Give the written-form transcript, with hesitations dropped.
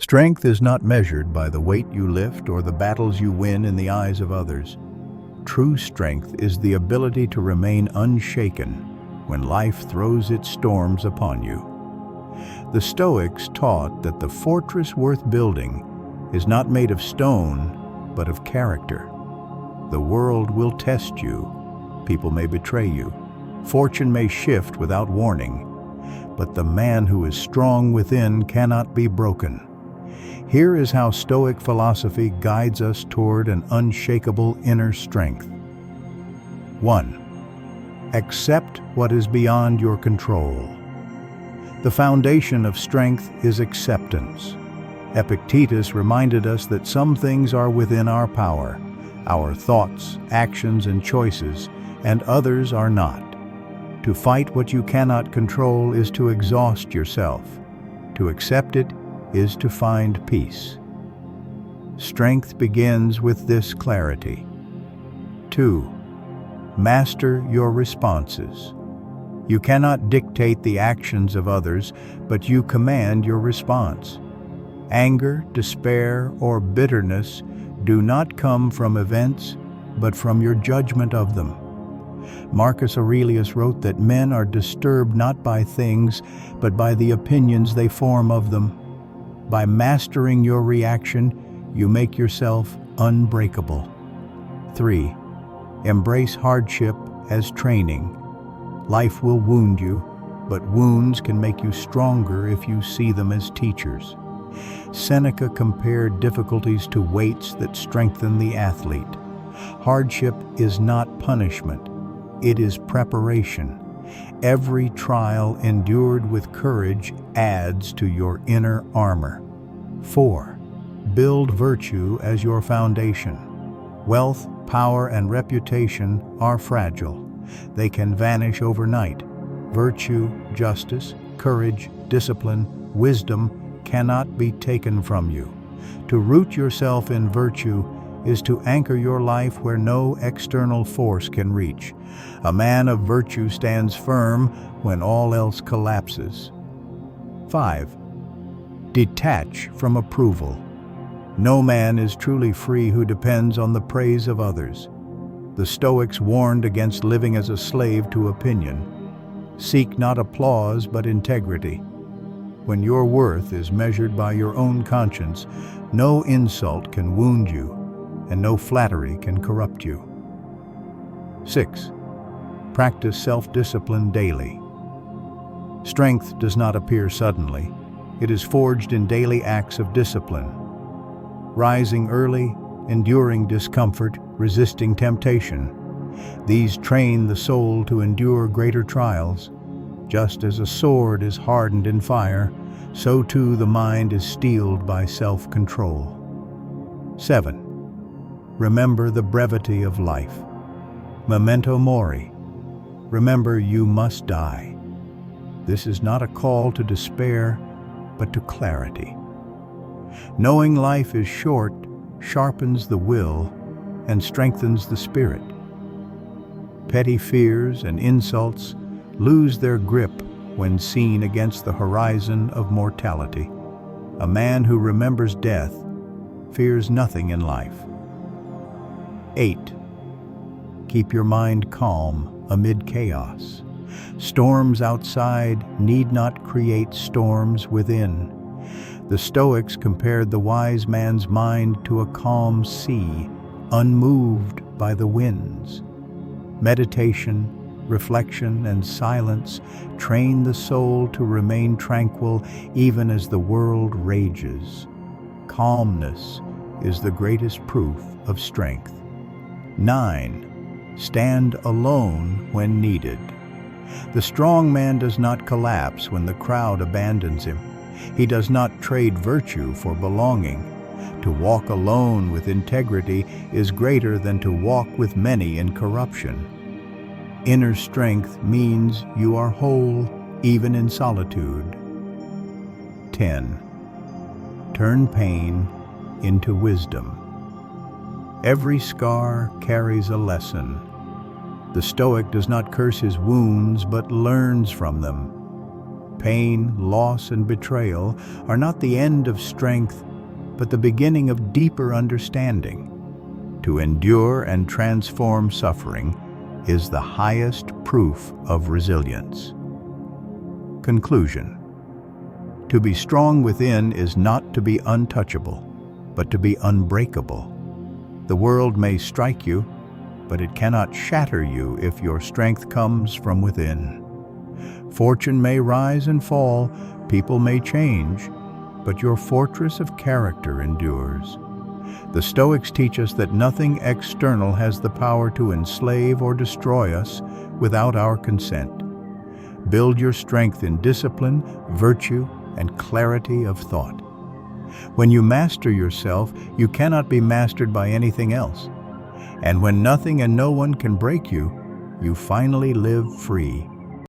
Strength is not measured by the weight you lift or the battles you win in the eyes of others. True strength is the ability to remain unshaken when life throws its storms upon you. The Stoics taught that the fortress worth building is not made of stone, but of character. The world will test you. People may betray you. Fortune may shift without warning. But the man who is strong within cannot be broken. Here is how Stoic philosophy guides us toward an unshakable inner strength. 1. Accept what is beyond your control. The foundation of strength is acceptance. Epictetus reminded us that some things are within our power, our thoughts, actions, and choices, and others are not. To fight what you cannot control is to exhaust yourself. To accept it is to find peace. Strength begins with this clarity. 2. Master your responses. You cannot dictate the actions of others, but you command your response. Anger, despair, or bitterness do not come from events, but from your judgment of them. Marcus Aurelius wrote that men are disturbed not by things, but by the opinions they form of them. By mastering your reaction, you make yourself unbreakable. 3. Embrace hardship as training. Life will wound you, but wounds can make you stronger if you see them as teachers. Seneca compared difficulties to weights that strengthen the athlete. Hardship is not punishment. It is preparation. Every trial endured with courage adds to your inner armor. 4. Build virtue as your foundation. Wealth, power, and reputation are fragile. They can vanish overnight. Virtue, justice, courage, discipline, wisdom cannot be taken from you. To root yourself in virtue is to anchor your life where no external force can reach. A man of virtue stands firm when all else collapses. 5. Detach from approval. No man is truly free who depends on the praise of others. The Stoics warned against living as a slave to opinion. Seek not applause but integrity. When your worth is measured by your own conscience, no insult can wound you, and no flattery can corrupt you. 6. Practice self-discipline daily. Strength does not appear suddenly. It is forged in daily acts of discipline. Rising early, enduring discomfort, resisting temptation. These train the soul to endure greater trials. Just as a sword is hardened in fire, so too the mind is steeled by self-control. 7. Remember the brevity of life. Memento mori. Remember you must die. This is not a call to despair, but to clarity. Knowing life is short sharpens the will and strengthens the spirit. Petty fears and insults lose their grip when seen against the horizon of mortality. A man who remembers death fears nothing in life. 8. Keep your mind calm amid chaos. Storms outside need not create storms within. The Stoics compared the wise man's mind to a calm sea, unmoved by the winds. Meditation, reflection, and silence train the soul to remain tranquil even as the world rages. Calmness is the greatest proof of strength. 9. Stand alone when needed. The strong man does not collapse when the crowd abandons him. He does not trade virtue for belonging. To walk alone with integrity is greater than to walk with many in corruption. Inner strength means you are whole even in solitude. 10. Turn pain into wisdom. Every scar carries a lesson. The Stoic does not curse his wounds but learns from them. pain, loss, and betrayal are not the end of strength, but the beginning of deeper understanding. To endure and transform suffering is the highest proof of resilience. Conclusion. To be strong within is not to be untouchable, but to be unbreakable. The world may strike you, but it cannot shatter you if your strength comes from within. Fortune may rise and fall, people may change, but your fortress of character endures. The Stoics teach us that nothing external has the power to enslave or destroy us without our consent. Build your strength in discipline, virtue, and clarity of thought. When you master yourself, you cannot be mastered by anything else. And when nothing and no one can break you, you finally live free,